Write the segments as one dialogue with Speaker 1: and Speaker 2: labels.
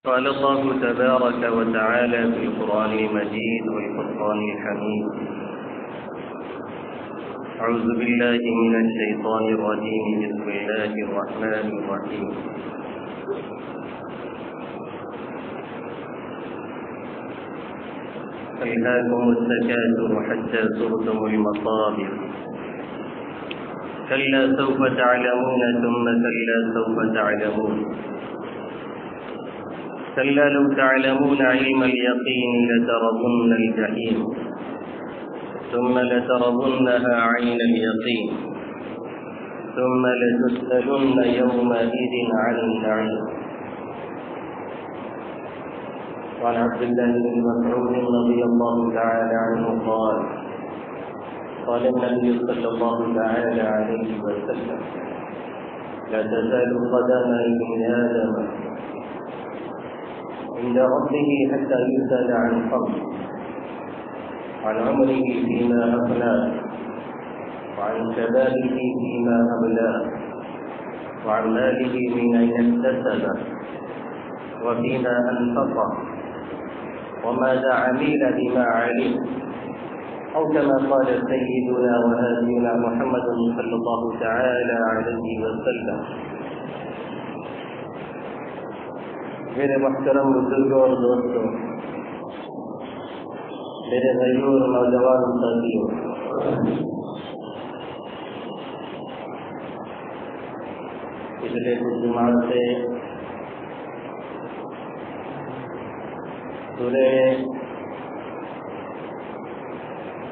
Speaker 1: قال الله تبارك وتعالى في القرآن المجيد والفرقان الحميد: أعوذ بالله من الشيطان الرجيم. بسم الله الرحمن الرحيم. ألهاكم التكاثر حتى زرتم المقابر كلا سوف تعلمون ثم كلا سوف تعلمون كلا لو تعلمون علم اليقين لترون الجحيم ثم لترونها عين اليقين ثم لتسألن يومئذ عن النعيم. وعن عبد الله بن مسعود رضي الله تعالى عنه قال النبي صلى الله تعالى عليه وسلم: لا تزال قدم ابن آدم عند ربه حتى يسأل عن خمس: عن عمره فيما أفناه، وعن شبابه فيما أبلاه، وعن ماله من أين اكتسبه، وفيما أنفقه، وماذا عمل بما علم، أو كما قال سيدنا وهادينا محمد صلى الله تعالى عليه وسلم. میرے محترم بزرگوں اور دوستوں، میرے بھائیوں اور نوجوان ساتھیوں، پچھلے کچھ جمعات سے سورہ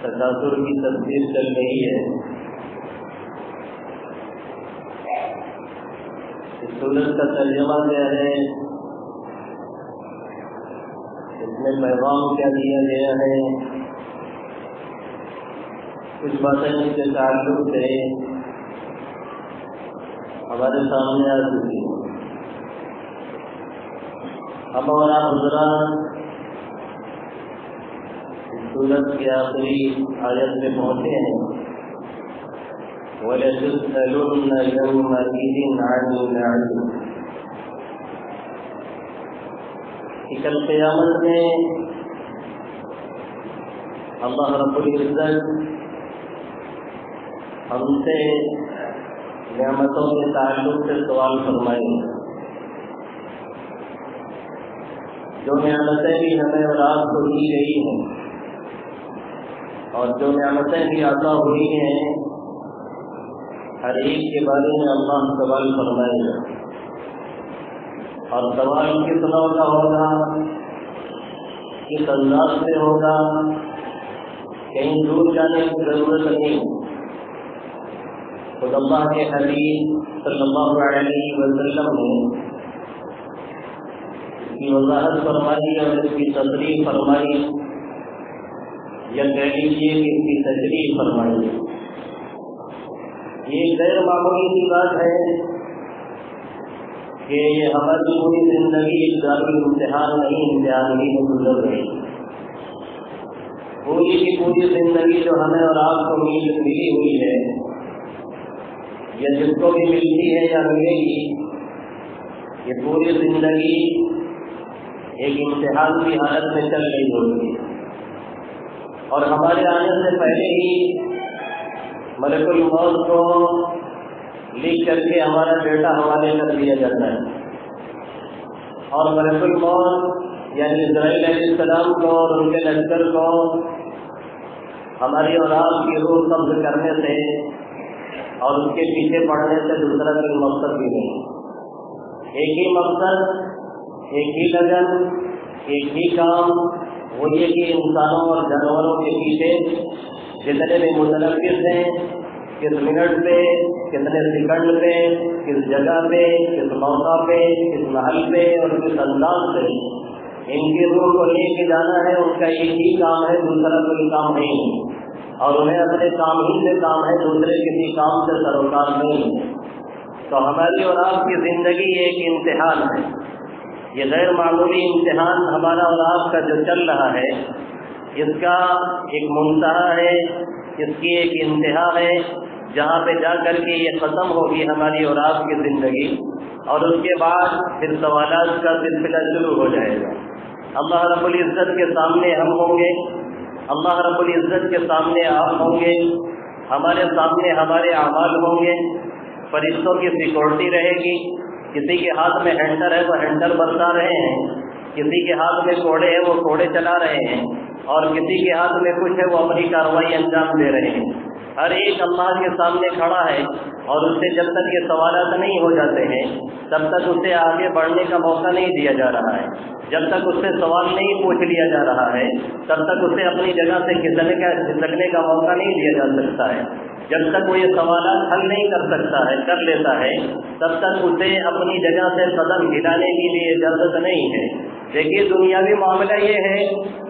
Speaker 1: تکاثر کی تفسیر چل رہی ہے۔ اس سورت کا ترجمہ کیا ہے، اس میں پیغام کیا دیا گیا ہے، کچھ باتیں اس کے تعلق سے ہمارے سامنے آ چکی ہیں۔ ہم اور آپ حضرات سورت کی آخری آیت میں پہنچے ہیں، وَلَتُسْأَلُنَّ يَوْمَئِذٍ عَنِ النَّعِيمِ۔ کل قیامت میں اللہ رب العزت ہم سے نعمتوں کے تعلق سے سوال فرمائیں گے۔ جو نعمتیں بھی ہمیں اور آپ کو دی گئی ہیں اور جو نعمتیں بھی عطا ہوئی ہیں، ہر ایک کے بارے میں اللہ سوال فرمائے گا، اور سوال کس طرح کا ہوگا، کس انداز سے ہوگا، کہیں دور جانے کی ضرورت نہیں۔ خود اللہ کے حبیب صلی اللہ علیہ وسلم نے اس کی وضاحت فرمائی اور اس کی تصریح فرمائی، یا کہہ لیجیے کہ اس کی تشریح فرمائی۔ یہ غیر معمولی سی بات ہے کہ یہ ہماری پوری زندگی ایک ذاتی امتحان نہیں، امتحان ہی میں گزر گئی۔ پوری کی پوری زندگی جو ہمیں اور آپ کو ملی ہوئی ہے، یا جس کو بھی ملتی ہے یا ملے گی، یہ پوری زندگی ایک امتحان کی حالت میں چل رہی ہوگی، اور ہمارے آنے سے پہلے ہی ملک الموت کو لکھ کر کے ہمارا ڈیٹا حوالے کر دیا جاتا ہے، اور ملک الموت یعنی اسرائیل علیہ السلام کو اور ان کے لشکر کو ہماری اور آپ کی روح قبض کرنے سے اور اس کے پیچھے پڑنے سے دوسرا کوئی مقصد بھی نہیں۔ ایک ہی مقصد، ایک ہی لگن، ایک ہی کام، وہ یہ کہ انسانوں اور جانوروں کے پیچھے جتنے بھی متنفس ہیں، کس منٹ پہ، کتنے سیکنڈ پہ، کس جگہ پہ، کس موقع پہ، کس محل پہ اور کس انداز سے ان کی روح کو لے کے جانا ہے، ان کا ایک ہی کام ہے، دوسرا کوئی کام نہیں، اور انہیں اپنے کام ہی سے کام ہے، دوسرے کسی کام سے سروکار نہیں۔ تو ہماری اور آپ کی زندگی ایک امتحان ہے، یہ غیر معمولی امتحان ہمارا اور آپ کا جو چل رہا ہے، اس کا ایک منتہا ہے، اس کی ایک انتہا ہے، جہاں پہ جا کر کے یہ ختم ہوگی ہماری اور آپ کی زندگی، اور اس کے بعد پھر سوالات کا سلسلہ شروع ہو جائے گا۔ اللہ رب العزت کے سامنے ہم ہوں گے، اللہ رب العزت کے سامنے آپ ہوں گے، ہمارے سامنے ہمارے اعمال ہوں گے، فرشتوں کی سیکورٹی رہے گی، کسی کے ہاتھ میں ہینڈر ہے وہ ہینڈر برتا رہے ہیں، کسی کے ہاتھ میں کوڑے ہیں وہ کوڑے چلا رہے ہیں، اور کسی کے ہاتھ میں کچھ ہے وہ اپنی کارروائی انجام دے رہے ہیں۔ ہر ایک اللہ کے سامنے کھڑا ہے، اور اس سے جب تک یہ سوالات نہیں ہو جاتے ہیں تب تک اسے آگے بڑھنے کا موقع نہیں دیا جا رہا ہے۔ جب تک اس سے سوال نہیں پوچھ لیا جا رہا ہے تب تک اسے اپنی جگہ سے کھسکنے کا موقع نہیں دیا جا سکتا ہے۔ جب تک وہ یہ سوالات حل نہیں کر لیتا ہے تب تک اسے اپنی جگہ سے قدم ہلانے کے لیے اجازت نہیں ہے۔ دیکھیے دنیاوی معاملہ یہ ہے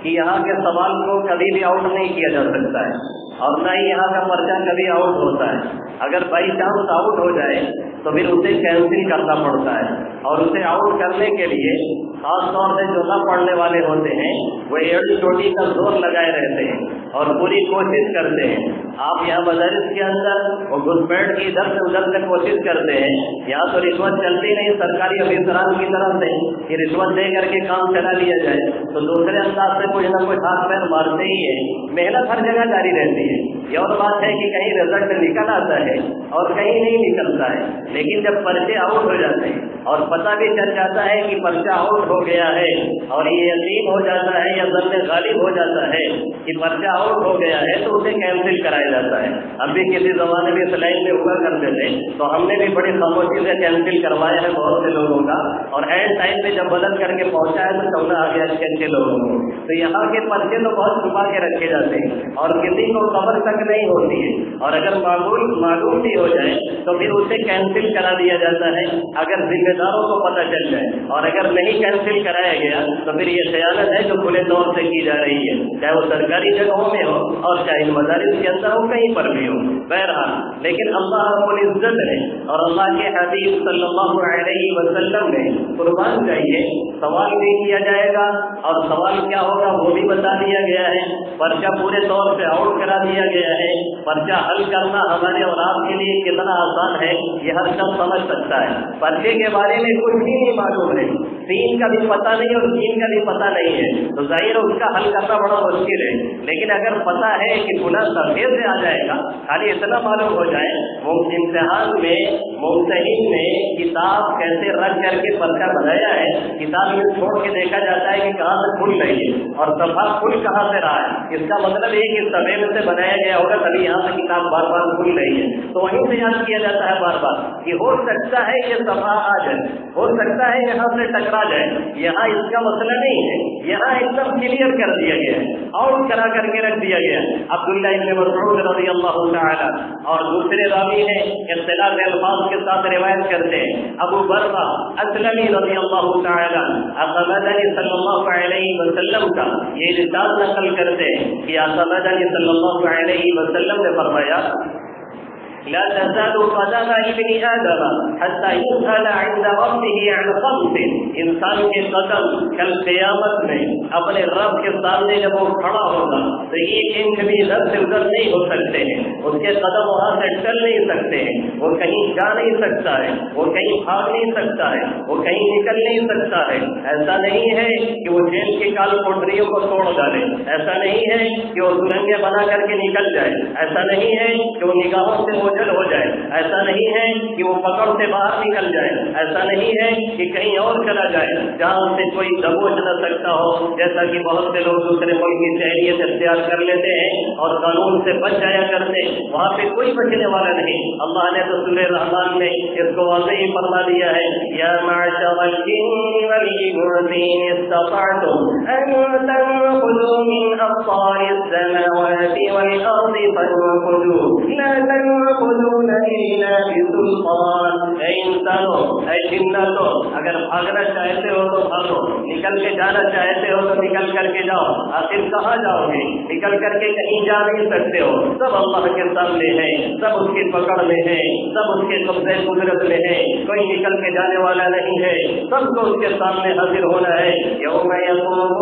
Speaker 1: کہ یہاں کے سوال کو کبھی بھی آؤٹ نہیں کیا جا سکتا ہے، اور نہ ہی یہاں کا پرچہ کبھی آؤٹ ہوتا ہے۔ اگر بائی چانس آؤٹ ہو جائے تو پھر اسے کینسل کرنا پڑتا ہے، اور اسے آؤٹ کرنے کے لیے خاص طور سے جو نہ پڑھنے والے ہوتے ہیں وہ ایڑی چوٹی کا زور لگائے رہتے ہیں اور پوری کوشش کرتے ہیں۔ آپ یہاں مدارس کے اندر وہ گھسپیٹ کی ادھر سے ادھر سے کوشش کرتے ہیں، یہاں تو رشوت چلتی نہیں سرکاری افسران کی طرف سے کہ رشوت دے کر کے کام چلا لیا جائے، تو دوسرے انداز سے کچھ نہ کچھ ہاتھ پیر مارتے ہی ہیں۔ محنت ہر جگہ جاری رہتی ہے، یہ اور بات ہے کہ کہیں رزلٹ نکل آتا ہے اور کہیں نہیں نکلتا ہے، لیکن جب پرچے آؤٹ ہو جاتے ہیں اور پتہ بھی چل جاتا ہے کہ پرچہ آؤٹ ہو گیا ہے، اور یہ یقین ہو جاتا ہے یا ظن غالب ہو جاتا ہے کہ پرچہ آؤٹ ہو گیا ہے، تو اسے کینسل کرایا جاتا ہے۔ اب بھی کسی زمانے میں اس لائن میں ہوا کرتے تھے تو ہم نے بھی بڑی خاموشی سے کینسل کروایا ہے بہت سے لوگوں کا، اور اینڈ ٹائم میں جب بدل کر کے پہنچا ہے تو چونا آ گیا اچھے لوگوں کو۔ تو یہاں کے پرچے تو بہت چھپا کے رکھے جاتے ہیں اور کسی کو خبر تک نہیں ہوتی ہے، اور اگر معلوم بھی ہو جائے تو پھر اسے کینسل کرا دیا جاتا ہے اگر ذمہ داروں کو پتہ چل جائے، اور اگر نہیں کینسل کرایا گیا تو پھر یہ خیانت ہے جو کھلے طور سے کی جا رہی ہے، چاہے وہ سرکاری جگہوں میں ہو اور چاہے مدارس کے اندر ہو، کہیں پر بھی ہو۔ بہرحال لیکن اللہ رب العزت نے اور اللہ کے حبیب صلی اللہ علیہ وسلم نے قربان چاہیے سوال بھی کیا جائے گا، اور سوال کیا ہوگا وہ بھی بتا دیا گیا ہے، پرچہ پورے طور سے آؤٹ کرا دیا گیا ہے۔ پرچہ حل کرنا ہمارے اور آپ کے لیے کتنا آسان ہے یہ ہر شخص سمجھ سکتا ہے۔ پرچے کے بارے میں کچھ بھی نہیں معلوم ہے، سین کا بھی پتہ نہیں اور جین کا بھی پتہ نہیں ہے، تو ظاہر ہے اس کا حل کرنا بڑا مشکل ہے۔ لیکن اگر پتہ ہے کہ فلاں صفحے سے آ جائے گا، خالی اتنا معلوم ہو جائے امتحان میں ممتحن نے کتاب کیسے رکھ کر کے پرچہ بنایا ہے، کتاب میں چھوڑ کے دیکھا جاتا ہے کہ کہاں سے کھل رہی ہے اور صفحہ کھل کہاں سے رہا ہے، اس کا مطلب یہ کہ صفحے میں سے بنایا گیا ہوگا تبھی یہاں سے کتاب بار بار کھل رہی ہے، تو وہیں سے یاد کیا جاتا ہے بار بار کہ ہو سکتا ہے یہ صفحہ آ جائے، ہو سکتا ہے یہاں سے ٹکرا جائے۔ یہاں اس کا مسئلہ نہیں ہے، یہاں ایک دم کلیئر کر دیا گیا ہے، آؤٹ کرا کر کے رکھ دیا گیا۔ عبداللہ ابن مسعود رضی اللہ تعالی اور دوسرے راوی ہیں اختلاف الفاظ کے ساتھ روایت کرتے ہیں، ابو برہ اسلمی رضی اللہ تعالی آقا مدنی صلی اللہ علیہ وسلم کا یہ ارشاد نقل کرتے ہیں کہ آقا مدنی صلی اللہ علیہ وسلم نے فرمایا لا تزال قدم ابن آدم حتى يسأل عند ربه عن خمس، انسان کے قدم کل قیامت میں اپنے رب کے سامنے جب وہ کھڑا ہوگا تو ایک انچ بھی ادھر سے ادھر نہیں ہو سکتے ہیں، اس کے قدم وہاں سے چل نہیں سکتے ہیں، وہ کہیں جا نہیں سکتا ہے، وہ کہیں بھاگ نہیں سکتا ہے، وہ کہیں نکل نہیں سکتا ہے۔ ایسا نہیں ہے کہ وہ جیل کی کال کوٹریوں کو توڑ ڈالے، ایسا نہیں ہے کہ وہ سرنگیں بنا کر کے نکل جائے، ایسا نہیں ہے کہ وہ نگاہوں سے ہو جائے، ایسا نہیں ہے کہ وہ پکڑ سے باہر نکل جائے، ایسا نہیں ہے کہ کہیں اور چلا جائے جہاں سے کوئی دبوچ نہ سکتا ہو، جیسا کہ بہت سے لوگ دوسرے ملک کی شہریت اختیار کر لیتے ہیں اور قانون سے بچ جایا کرتے ہیں، وہاں پہ کوئی بچنے والا نہیں۔ اللہ نے تو سورہ رحمان میں اس کو واضح ہی فرما دیا ہے، یا معشر الجن والانس ان استطعتم ان تنفذوا من اقطار السماوات والارض فانفذوا لا تنفذون الا بسلطان۔ اے انسانوں، اے جناتوں، اگر بھاگنا چاہتے ہو تو بھاگو، نکل کے جانا چاہتے ہو تو نکل کر کے جاؤ، آخر کہاں جاؤ گے؟ نکل کر کے کہیں جا نہیں سکتے ہو، سب اللہ کے سامنے ہے، سب اس کی پکڑ میں ہے، سب اس کے قبضے قدرت میں ہے، کوئی نکل کے جانے والا نہیں ہے، سب کو اس کے سامنے حاضر ہونا ہے۔ یوم یقوم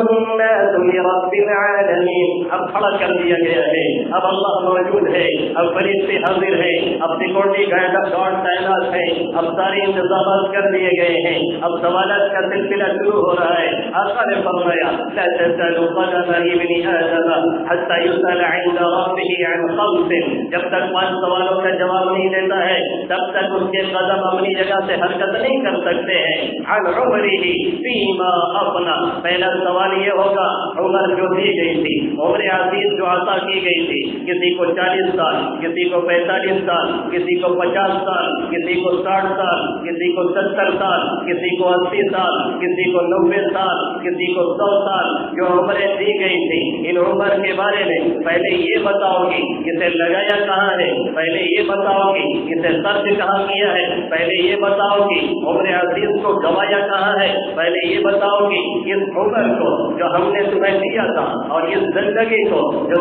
Speaker 1: الناس لرب العالمین، اب کھڑا کر دیا گیا ہے، اب اللہ موجود ہے، اب فرشتے حاضر ہیں، اب سیکورٹی گارڈ تعینات ہیں، اب سارے انتظامات کر دیے گئے ہیں، اب سوالات کا سلسلہ شروع ہو رہا ہے۔ آقا نے فرمایا لا تزال قدم ابن آدم حتى يسأل عند ربه عن خمس، جب تک 5 سوالوں کا جواب نہیں دیتا ہے تب تک اس کے قدم اپنی جگہ سے حرکت نہیں کر سکتے ہیں۔ عن عمره فيما افنى، پہلا سوال یہ ہوگا عمر جو دی گئی تھی، عمر عزیز جو عطا کی گئی تھی، کسی کو 40 سال، کسی کو 45 سال، کسی کو 50 سال، کسی کو 60 سال، کسی کو 70 سال، کسی کو 80 سال، کسی کو 90 سال، کسی کو 100 سال، جو عمریں دی گئی تھی، ان عمر کے بارے میں پہلے یہ بتاؤ گی اسے لگایا کہاں ہے، پہلے یہ بتاؤ گی اسے خرچ کہاں کیا ہے، پہلے یہ بتاؤ گی عمر عزیز کو گوایا کہاں ہے، پہلے یہ بتاؤ گی اس عمر کو جو ہم نے تمہیں دیا تھا اور اس زندگی کو جو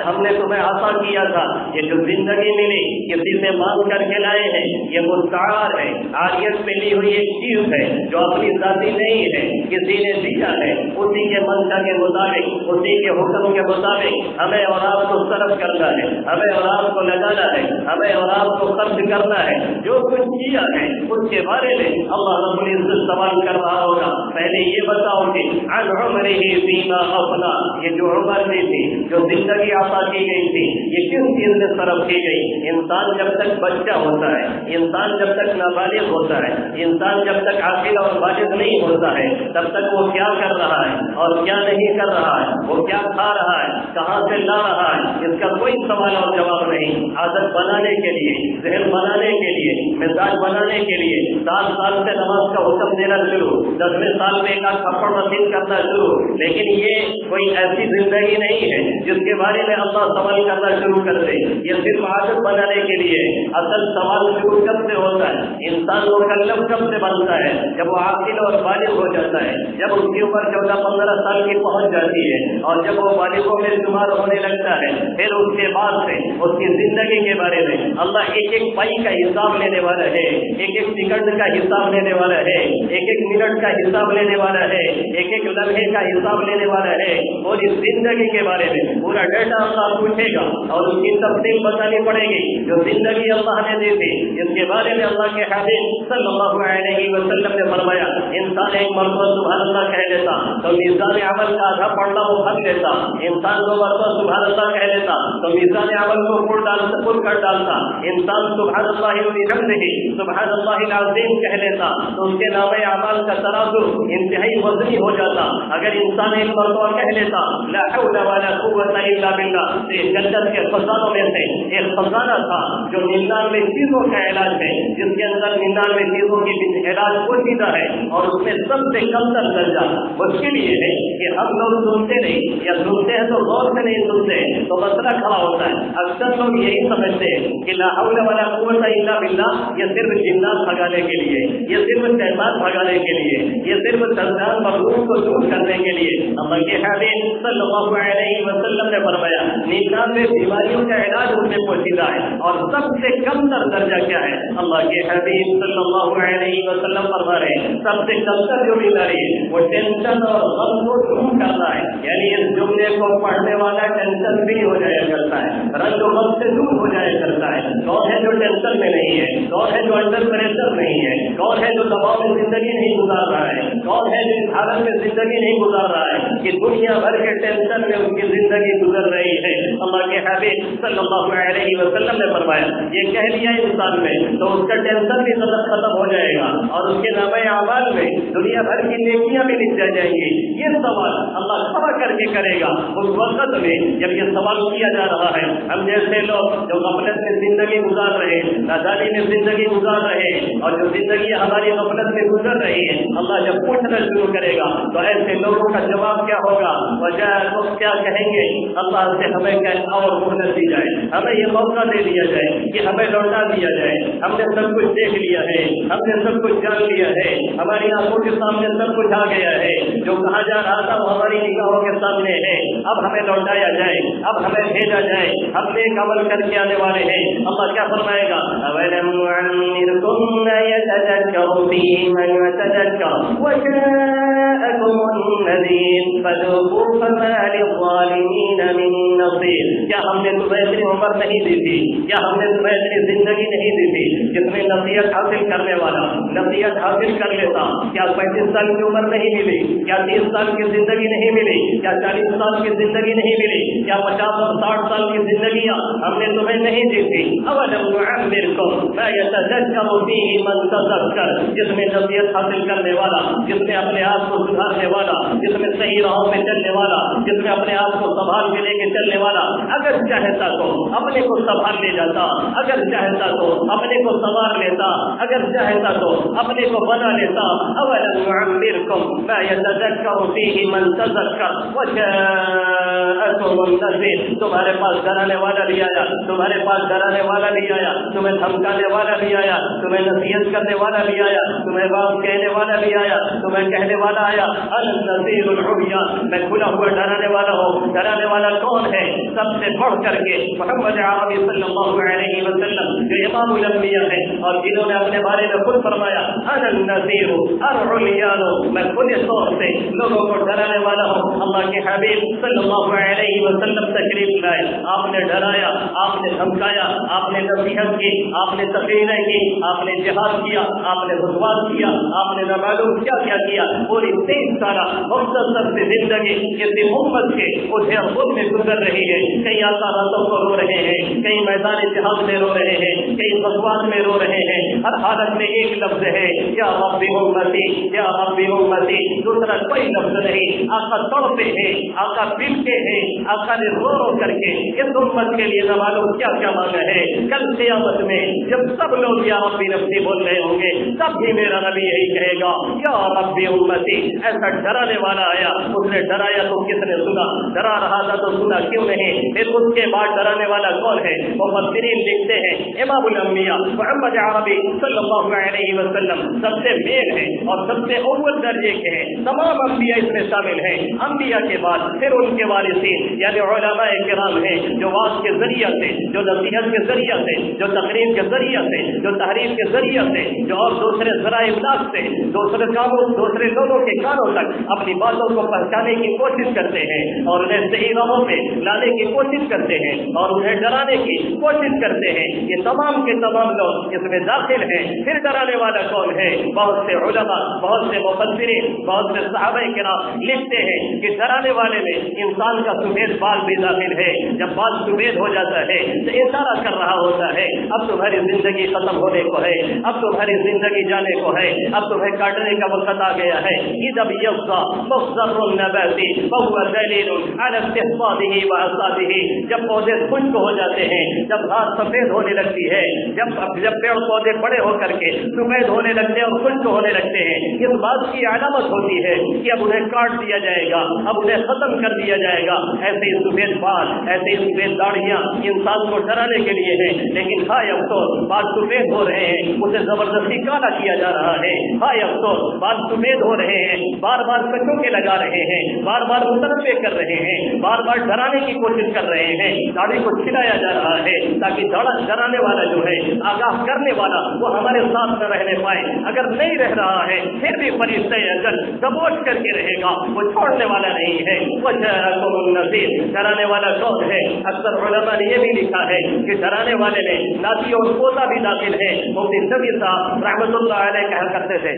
Speaker 1: ہم نے تمہیں عطا کیا تھا، یہ جو زندگی ملی کسی سے مانگ کر کے لائے ہیں، یہ مستعار ہے، عاریت میں لی ہوئی ایک چیز ہے جو اپنی ذاتی نہیں ہے، کسی نے دیا ہے، اسی کے منشا کے مطابق، اسی کے حکم کے مطابق ہمیں اور آپ کو صرف کرنا ہے، ہمیں اور آپ کو لگانا ہے، ہمیں اور آپ کو خرچ کرنا ہے۔ جو کچھ کیا ہے اس کے بارے میں اللہ رب العزت سوال کر رہا ہوگا، پہلے یہ بتاؤ کہ عن عمرہ فیما افنی، یہ جو عمر دی تھی، جو زندگی عطا کی گئی تھی، یہ کس چیز میں صرف کی گئی؟ انسان جب تک بچہ ہوتا ہے، انسان جب تک نابالغ ہوتا ہے، انسان جب تک عاقل اور بالغ نہیں ہوتا ہے، تب تک وہ کیا کر رہا ہے اور کیا نہیں کر رہا ہے، وہ کیا کھا رہا ہے، کہاں سے لا رہا ہے، اس کا کوئی سوال اور جواب نہیں۔ عادت بنانے کے لیے، ذہن بنانے کے لیے، مزاج بنانے کے لیے 7 سال سے نماز کا حکم دینا شروع، 10ویں سال میں ایک تھپڑ رسید کرنا شروع، لیکن یہ کوئی ایسی زندگی نہیں ہے جس کے بارے میں اللہ سوال کرنا شروع کر دے، یہ صرف عادت بنانے کے لیے۔ اصل سوال شروع کب سے ہوتا ہے؟ انسان مکلف کب سے بنتا ہے؟ جب وہ عاقل اور بالغ ہو جاتا ہے، جب اس کی عمر 14-15 سال کی پہنچ جاتی ہے اور جب وہ بالغوں میں شمار ہونے لگتا ہے، پھر اس کے بعد سے اس کی زندگی کے بارے میں اللہ ایک ایک پائی کا حساب لینے والا ہے، ایک ایک سیکنڈ کا حساب لینے والا ہے، ایک ایک منٹ کا حساب لینے والا ہے، ایک ایک لمحے کا حساب لینے والا ہے، اور اس زندگی کے بارے میں پورا ڈیٹا اللہ پوچھے گا اور اس کی تفصیل بتانی پڑے گی۔ جو زندگی اللہ نے دی تھی، جس کے بارے میں اللہ کے حبیب صلی اللہ علیہ وسلم نے فرمایا انسان ایک مرتبہ سبحان اللہ کہہ لیتا تو میزان عمل کا آدھا پڑھنا وہ بھر لیتا، انسان 2 مرتبہ سبحان اللہ کہہ لیتا تو میزان عمل کو پور کر ڈالتا، انسان سبحان اللہ وبحمدہ سبحان اللہ العظیم کہہ لیتا تو اس کے نام اعمال کا ترازو انتہائی وزنی ہو جاتا۔ اگر انسان ایک مرتبہ کہہ لیتا لا حول ولا قوت الا باللہ، تو اس جنت کے خزانوں میں سے ایک خزانہ تھا جو 99 چیزوں کا علاج ہے، جس کے اندر 99 چیزوں کی علاج پوشیدہ ہے، اور اس میں سب سے کم تر درجہ مشکل یہ ہے کہ ہم لوگ سنتے نہیں، یا سنتے ہیں تو غور سے نہیں سنتے، تو مسئلہ کھڑا ہوتا ہے۔ اکثر لوگ یہی سمجھتے ہیں کہ لا حول ولا قوت الا باللہ یہ صرف جنات بھگانے کے لیے، یہ صرف شیطان بھگانے کے لیے، یہ صرف شیطان مخلوق کو دور کرنے کے لیے۔ اللہ کے حبیب صلی اللہ علیہ وسلم نے فرمایا 99 بیماریوں کا علاج اس میں پوشیدہ ہے، اور سب سے کم تر درجہ کیا ہے؟ اللہ کے حبیب صلی اللہ علیہ وسلم فرما رہے ہیں سب سے کم تر جو بیماری ہے وہ ٹینشن اور غم کو دور کرنا ہے۔ یعنی اس جملے کو پڑھنے والا ٹینشن بھی ہو جایا کرتا ہے، رنج و غم سے دور ہو جایا کرتا ہے۔ کون ہے جو ٹینشن میں نہیں ہے؟ کون ہے جو انڈر پریشر نہیں ہے؟ کون ہے جو دباؤ میں زندگی نہیں گزار رہا ہے؟ کون ہے جو اس حالت میں زندگی نہیں گزار رہا ہے کہ دنیا بھر کے ٹینشن میں اس کی زندگی گزر رہی ہے؟ اللہ کے حبیب صلی اللہ علیہ وسلم نے فرمایا یہ کہہ لیا انسان میں تو اس کا ٹینشن بھی ختم ہو جائے گا، اور اس کے نامہ اعمال میں دنیا بھر کی نیکیاں بھی لکھ جائیں گی۔ یہ سوال اللہ کھڑا کر کے کرے گا اس وقت میں جب یہ سوال کیا جا رہا ہے۔ ہم جیسے لوگ جو غفلت میں زندگی گزار رہے ہیں، نادانی میں زندگی گزار رہے ہیں، اور جو زندگی ہماری غفلت میں گزر رہی ہے، اللہ جب پوچھنا شروع کرے گا تو ایسے لوگوں کا جواب کیا ہوگا؟ وجہ تو کیا کہیں گے؟ اللہ سے ہمیں کیا اور مہلت دی جائے، ہمیں یہ موقع دے دیا جائے کہ ہمیں لوٹا دیا جائے، ہم نے سب کچھ دیکھ لیا ہے، ہم نے سب کچھ جان لیا ہے، ہماری آنکھوں کے سامنے سب کچھ آ گیا ہے، جو کہا جا رہا تھا وہ ہماری نگاہوں کے سامنے ہے، اب ہمیں لوٹایا جائے، اب ہمیں بھیجا جائے، ہم نیک عمل کر کے آنے والے ہیں۔ اللہ کیا فرمائے گا؟ أَوَلَمْ نُعَمِّرْكُم مَّا يَتَذَكَّرُ فِيهِ مَن يَتَذَكَّرُ وَجَاءَكُمُ النَّذِيرُ فَذُوقُوا فَمَا لِلظَّالِمِينَ مِن نَّصِيرٍ۔ کیا ہم نے تمہیں اتنی عمر نہیں دی تھی؟ کیا ہم نے تمہیں اتنی زندگی نہیں دی تھی؟ جتنے نصیحت حاصل کرنے والا نصیحت حاصل کر لیتا، کیا 35 سال کی عمر نہیں ملی؟ کیا 30 سال کی زندگی نہیں ملی؟ کیا 40 سال کی زندگی نہیں ملی؟ کیا 50 اور 60 سال کی زندگیاں ہم نے تمہیں نہیں دی تھی؟ أَوَلَمْ نُعَمِّرْكُم مَّا يَتَذَكَّرُ فِيهِ مَن تَذَكَّرَ، جس میں نصیحت حاصل کرنے والا، جس میں اپنے آپ کو سدھارنے والا، جس میں صحیح راہوں میں چلنے والا، جس میں اپنے آپ کو سنبھال کے لے کے چلنے والا، اگر چاہتا تو اپنے کو سنبھال لے جاتا، اگر چاہتا تو اپنے کو سنوار لیتا، اگر چاہتا تو اپنے کو بنا لیتا۔ أَوَلَمْ نُعَمِّرْكُم مَّا يَتَذَكَّرُ فِيهِ مَن تَذَكَّرَ وَجَاءَكُمُ النَّذِيرُ، تمہارے پاس ڈرانے والا بھی آیا، تمہارے پاس ڈرانے والا بھی آیا، تمہیں دھمکانے والا بھی آیا، تمہیں نصیحت کرنے والا بھی آیا، تمہیں بات کہنے والا بھی آیا، تمہیں کہنے والا آیا أَنَا النَّذِيرُ الْعُرْيَانُ، میں کھلا ہوا ڈرانے والا ہوں۔ ڈرانے والا کون ہے؟ سب سے بڑھ کر کے محمد عربی صلی اللہ علیہ وسلم جو امام الانبیاء ہیں اور جنہوں نے اپنے بارے میں خود فرمایا أَنَا النَّذِيرُ الْعُرْيَانُ، میں کھلے طور سے لوگوں کو ڈرانے والا ہوں۔ اللہ کے حبیب صلی اللہ علیہ وسلم تشریف لائے، آپ نے ڈرایا، آپ نے دھمکایا، آپ نے نصیحت کی، آپ نے تقریریں کی، آپ نے جہاد کیا، آپ نے خطبات کیا، آپ نے نہ معلوم کیا کیا، پوری 23 سالہ مختصر سی زندگی کسی امت کے ادھر اور خود میں گزر رہی ہے۔ کئی آقا راتوں کو رو رہے ہیں، کئی میدان جہاد میں رو رہے ہیں، کئی خطبات میں رو رہے ہیں، ہر حالت میں ایک لفظ ہے یا رب امتی، یا رب امتی، دوسرا کوئی لفظ نہیں۔ آقا تڑپے ہیں، آقا پلتے ہیں، آقا نے رو رو کر کے اس امت کے لیے نہ معلوم کیا کیا مانگا ہے۔ کل قیامت میں جب سب لوگ یا رب نفسی بول رہے ہوں گے، تب بھی میرا نبی یہی کہے گا یا رب امتی۔ ایسا ڈرانے والا آیا، اس نے ڈرایا تو کس نے سنا؟ ڈرا رہا تھا تو سنا کیوں نہیں؟ پھر اس کے بعد ڈرانے والا کون ہے؟ مفسرین لکھتے ہیں امام الانبیاء محمد عربی صلی اللہ علیہ وسلم سب سے مین ہے اور سب سے اول درجے کے ہیں، تمام انبیاء اس میں شامل ہیں۔ انبیاء کے بعد پھر ان کے وارثین یعنی علماء کرام ہیں، جو واعظ کے ذریعہ سے، جو نصیحت کے ذریعہ سے، جو تقریر کے ذریعہ سے، جو تحریر کے ذریعہ سے، جو اور دوسرے ذرائع ابلاغ سے دوسرے کاموں دوسرے لوگوں کے کانوں تک اپنی باتوں کو پہنچانے کی کوشش کرتے ہیں اور انہیں صحیح راہوں پہ لانے کی کوشش کرتے ہیں اور انہیں ڈرانے کی کوشش کرتے ہیں۔ یہ تمام کے تمام لوگ اس میں داخل ہیں۔ پھر ڈرانے والا کون ہے؟ بہت سے علماء، بہت سے مفسرین، بہت سے صحابہ کرام لکھتے ہیں کہ ڈرانے والے میں انسان کا سفید بال بھی داخل ہے۔ جب بال سفید ہو جاتا ہے تو اشارہ کر رہا ہوتا ہے اب تمہاری زندگی ختم ہونے کو ہے، اب تمہاری زندگی جانے کو ہے، اب تمہیں کاٹنے کا وقت آ گیا ہے۔ اذا یبقى مخضر النبات فهو دلیل على استحصاده وحصاده، جب پودے خشک ہو جاتے ہیں، جب گھاس سفید ہونے لگتی ہے، جب پیڑ پودے بڑے ہو کر کے سفید ہونے لگتے ہیں اور خشک ہونے لگتے ہیں، اس بات کی علامت ہوتی ہے کہ اب انہیں کاٹ دیا جائے گا، اب انہیں ختم کر دیا جائے گا۔ ایسے ہی سفید بال، ایسے ہی سفید داڑھیاں انسان کو ڈرانے کے لیے ہیں، لیکن ہائے افسوس بال سفید ہو رہے ہیں، اسے زبردستی کالا کیا جا رہا ہے۔ ہائے افسوس بال سفید ہو رہے ہیں، بار بار کچوں کے لگا رہے ہیں، بار بار متنوع کر رہے ہیں، بار بار ڈرانے کی کوشش کر رہے ہیں، داڑھی کو چھلایا جا رہا ہے تاکہ ڈرانے والا جو ہے، آگاہ کرنے والا، وہ ہمارے ساتھ نہ رہنے پائے۔ اگر نہیں رہ رہا ہے پھر بھی فرشتہ اجل دبوچ کر کے رہے گا، وہ چھوڑنے والا نہیں ہے۔ وجاءکم النذیر، ڈرانے والا کون ہے؟ اکثر علماء نے یہ بھی لکھا ہے کہ ڈرانے والے میں ناتی اور پوتا بھی داخل ہے۔ مفتی شفیع صاحب رحمۃ اللہ علیہ کہا کرتے تھے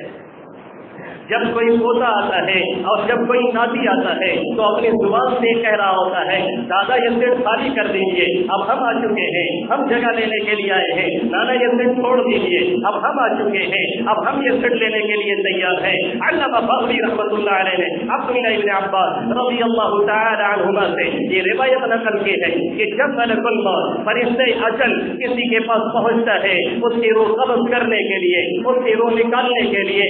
Speaker 1: جب کوئی پوتا آتا ہے اور جب کوئی ناتی آتا ہے تو اپنی زبان سے کہہ رہا ہوتا ہے دادا یہ سیٹ خالی کر دیجیے، اب ہم آ چکے ہیں، ہم جگہ لینے کے لیے آئے ہیں، نانا یہ سیٹ چھوڑ دیجیے، اب ہم آ چکے ہیں، اب ہم یہ سیٹ لینے کے لیے تیار ہیں۔ علامہ بغوی رحمۃ اللہ علیہ نے عبداللہ ابن عباس رضی اللہ تعالی عنہما سے یہ روایت نقل کی ہے کہ جب ملک الموت فرشتہ اجل کسی کے پاس پہنچتا ہے اس کی روح قبض کرنے کے لیے، اس کی روح نکالنے کے لیے،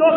Speaker 1: 2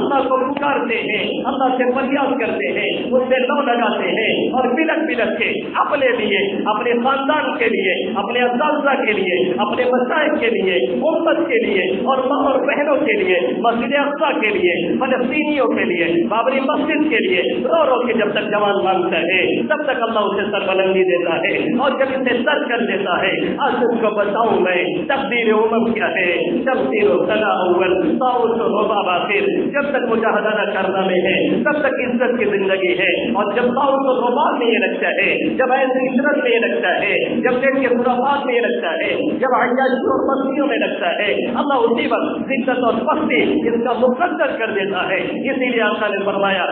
Speaker 1: اللہ کو پکارتے ہیں, اللہ سے فریاد کرتے ہیں, اس سے لو لگاتے ہیں اور بلک بلک کے اپنے لیے, اپنے خاندان کے لیے, اپنے اساتذہ کے لیے, اپنے مشائخ کے لیے, امت کے لیے اور ماں اور بہنوں کے لیے, مسجد اقصی کے لیے, فلسطینیوں کے لیے, بابری مسجد کے لیے رو رو کے جب تک جوان مانگتا ہے تب تک اللہ اسے سربلندی دیتا ہے, اور جب اسے سر کر دیتا ہے آج اس کو بتاؤں میں تقدیر امم کیا ہے, تفسیر و ثنا اول طاؤس و رباب آخر. جب تک مجاہدہ کرنا میں ہے تب تک عزت کی زندگی ہے, اور جب طاؤس و رباب میں یہ لگتا ہے, جب ایسی عشرت میں یہ لگتا ہے, جب پیٹ کے خرافات میں یہ لگتا ہے, جب عیاشی اور مستیوں میں لگتا ہے, اللہ اسی وقت عزت اور پستی اس کا مقدر کر دیتا ہے. اسی لیے آقا نے فرمایا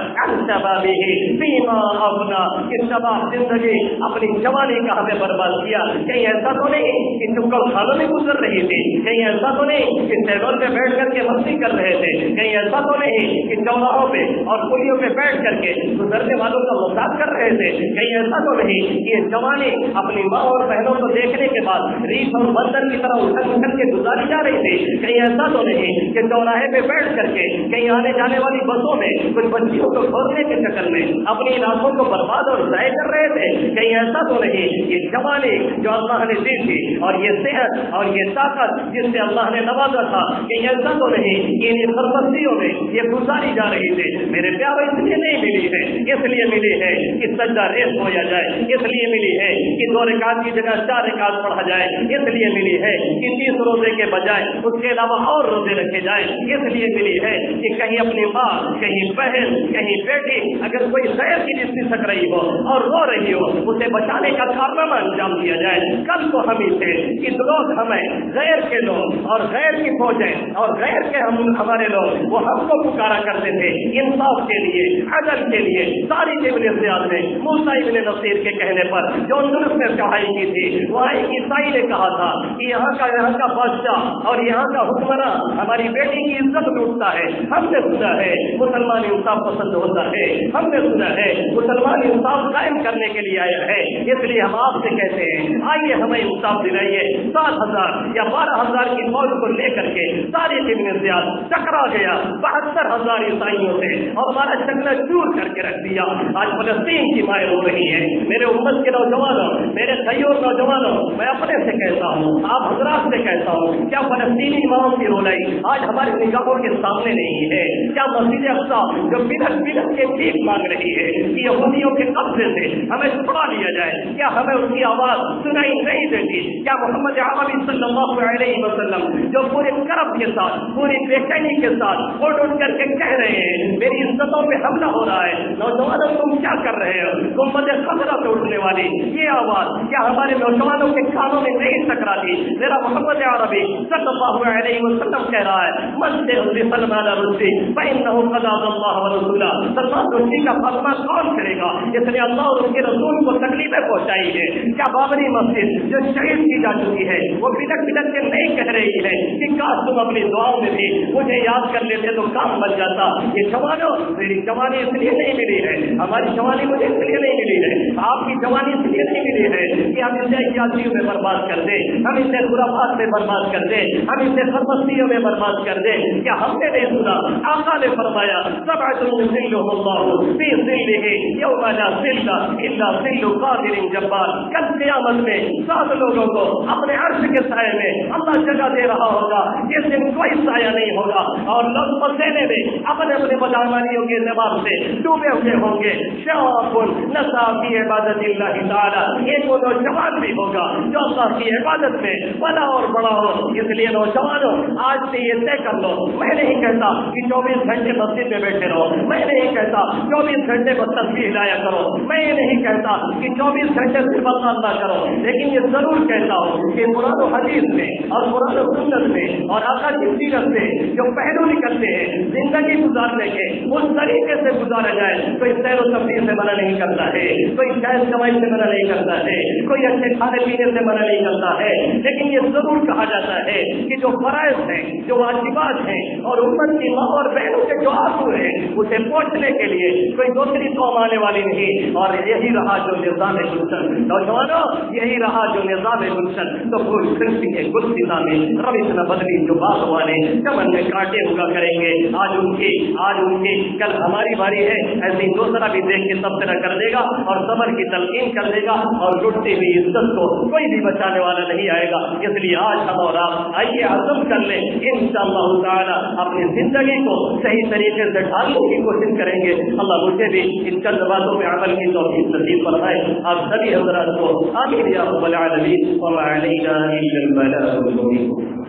Speaker 1: شبابی فیما افنا, کہ شباب زندگی اپنی جوانی کا ہمیں برباد کیا. کہیں ایسا تو نہیں کہ چکل خانوں میں گزر رہی تھی, کہیں ایسا تو نہیں کہ ٹیبل پہ بیٹھ کر کے مستی کر رہے تھے, کہیں ایسا تو نہیں کہ چوراہوں پہ اور پلیوں پہ بیٹھ کر کے گزرنے والوں کا مذاق کر رہے تھے, کہیں ایسا تو نہیں کہ یہ جوانی اپنی ماں اور بہنوں کو دیکھنے کے بعد ریچھ اور بندر کی طرح اچھل اچھل کے گزاری جا رہی تھی, کہیں ایسا تو نہیں کہ چوراہے پہ بیٹھ کر کے کہیں آنے جانے والی بسوں میں کچھ بچیوں کو کھولنے کے چکر میں اپنی علاقوں کو برباد اور ضائع کر رہے تھے, کہیں ایسا تو نہیں یہ جوانی جو اللہ نے دی تھی اور یہ صحت اور یہ طاقت جس سے اللہ نے نوازا تھا, کہیں ایسا تو نہیں کہ ان سربستیوں میں یہ گزاری جا رہی تھی. میرے پیاروں اس لیے نہیں ملی ہے, اس لیے ملی ہے کہ سجدہ ریز ہویا جائے, اس لیے ملی ہے کہ 2 رکعت کی جگہ 4 رکعت پڑھا جائے, اس لیے ملی ہے کہ 30 روزے کے بجائے اس کے علاوہ اور روزے رکھے جائیں, اس لیے ملی ہے کہ کہیں اپنی ماں, کہیں بہن, کہیں بیٹی اگر کوئی غیر کی جسمی سک رہی ہو اور رو رہی ہو اسے بچانے کا کارنامہ انجام دیا جائے. کل کو ہم سے کہ لوگ ہمیں غیر کے لوگ اور غیر کی فوجیں اور غیر کے ہمارے لوگ وہ ہم کو پکارا کرتے تھے انصاف کے لیے, عدل کے لیے. ساری ابن زیاد نے موسیٰ ابن نصیر کے کہنے پر جو اندلس میں چڑھائی کی تھی, وہاں ایک عیسائی نے کہا تھا کہ یہاں کا بادشاہ اور یہاں کا حکمراں ہماری بیٹی کی عزت لوٹتا ہے. ہم نے سنا ہے مسلمان انصاف پسند ہوتا ہے, ہم نے سنا ہے مسلمان انصاف قائم کرنے کے لیے آیا ہے, اس لیے ہم آپ سے کہتے ہیں آئیے ہمیں انصاف دلائیے. 7,000 یا 12,000 کی فوج کو لے کر کے سارے ابن زیاد ٹکرا گیا 72,000 عیسائیوں سے اور ہمارا شکل چور کر کے رکھ دیا. آج فلسطین کی مائیں ہو رہی ہے. میرے امت کے نوجوانوں, میرے سیور نوجوانوں, میں اپنے سے کہتا ہوں, آپ حضرات سے کہتا ہوں, کیا فلسطینی ماؤں کی رولائی آج ہماری نگاہوں کے سامنے نہیں ہے؟ کیا مسجد اقصی جو بلک بلک کے بھیک مانگ رہی ہے کہ یہودیوں کے قبضے سے ہمیں چھڑا لیا جائے, کیا ہمیں اس کی آواز سنائی نہیں دیتی؟ کیا محمد عربی صلی اللہ علیہ وسلم جو پورے کرب کے ساتھ, پوری بے چینی کے ساتھ اٹھ اٹھ کر کے کہہ رہے ہیں میری عزتوں پہ حملہ ہو رہا ہے, نوجوانوں تم کیا کر رہے ہو؟ گنبد خضرا سے اٹھنے والی یہ آواز کیا ہمارے نوجوانوں کے کانوں میں نہیں ٹکراتی؟ میرا محمد عربی صلی اللہ علیہ وسلم کہہ رہا ہے مسجد سلمان رشدی فإنه قد أعطى الله ورسوله. سلمان رشدی کا فاطمہ کون کرے گا؟ اس نے اللہ اور اس کے رسول کو تکلیفیں پہنچائی ہے. کیا بابری مسجد جو شہید کی جا چکی ہے وہ بلک بلک کے نہیں کہہ رہی ہے کہ کاش تم اپنی دعاؤں میں بھی مجھے یاد کر لیتے تو کام بن جاتا؟ یہ جوانوں, میری جوانی اس لیے نہیں ملی ہے, ہماری جوانی مجھے اس لیے نہیں ملی ہے, آپ کی جوانی اس لیے نہیں ملی ہے کہ ہم اسے عیاشیوں میں برباد کر دیں, ہم اسے خرافات میں برباد کر دیں, ہم اسے سربستیوں میں برباد کر دیں. کیا ہم نے نہیں سنا آقا نے فرمایا سبعۃ یظلهم اللہ فی ظلہ یوم لا ظل الا ظل قادر جبار. کل قیامت میں 7 لوگوں کو اپنے عرش کے سائے میں اللہ جگہ دے رہا ہوگا جس دن کوئی سایہ نہیں ہوگا, اور لوگ پسینے میں اپنے اپنے بدعمالیوں کے اعتبار سے ڈوبے ہوئے ہوں گے. شاب نسا فی عبادت اللہ تعالی, ایک وہ نوجوان بھی ہوگا جو اللہ کی عبادت میں بڑا اور بڑا ہو. اس لیے نوجوانوں آج سے یہ طے کر لو, میں نہیں کہتا کہ 24 گھنٹے مسجد میں بیٹھے رہو, میں نہیں کہتا 24 گھنٹے بس تسبیح لایا کرو, میں یہ نہیں کہتا کہ 24 گھنٹے صرف اللہ کرو, لیکن یہ ضرور کہتا ہوں کہ قرآن و حدیث میں اور قرآن و سنت میں اور آقا کی سیرت سے جو پہلو نکلتے ہیں زندگی گزارنے کے اس طریقے سے گزارا جائے. کوئی سیر و تفریح سے منع نہیں کرتا ہے, کوئی شاید کمائی سے منع نہیں کرتا ہے, کوئی اچھے کھانے پینے سے منع نہیں کرتا ہے, لیکن یہ ضرور کہا جاتا ہے کہ جو فرائض ہیں, جو واجبات ہیں اور امت کی ماں اور بہنوں کے جو آنسو ہیں اسے پہنچنے کے لیے کوئی دوسری قوم آنے والی نہیں. اور یہی رہا جو نظام گلشن, نوجوانوں یہی رہا جو نظام گلشن. تو پھول کھلتی ہے گل فضا میں, روش نہ بدلی جو باغ والے چمن میں کاٹے سیوا کریں گے. آج ان کی کل ہماری باری ہے، ایسی دوسرا بھی دیکھ کے تبصرہ کر دے گا اور صبر کی تلقین کر دے گا اور لٹتی ہوئی عزت کو کوئی بھی بچانے والا نہیں آئے گا. اس لیے آج ہم اور آپ آئیے عزم کر لیں، انشاءاللہ تعالی اپنی زندگی کو صحیح طریقے سے ڈھالنے کی کوشش کریں گے. اللہ مجھے بھی ان چند باتوں میں عمل کی توفیق نصیب فرمائے. آپ سبھی حضرات کو آمین یا رب العالمین. وما علینا الا البلاغ المبین.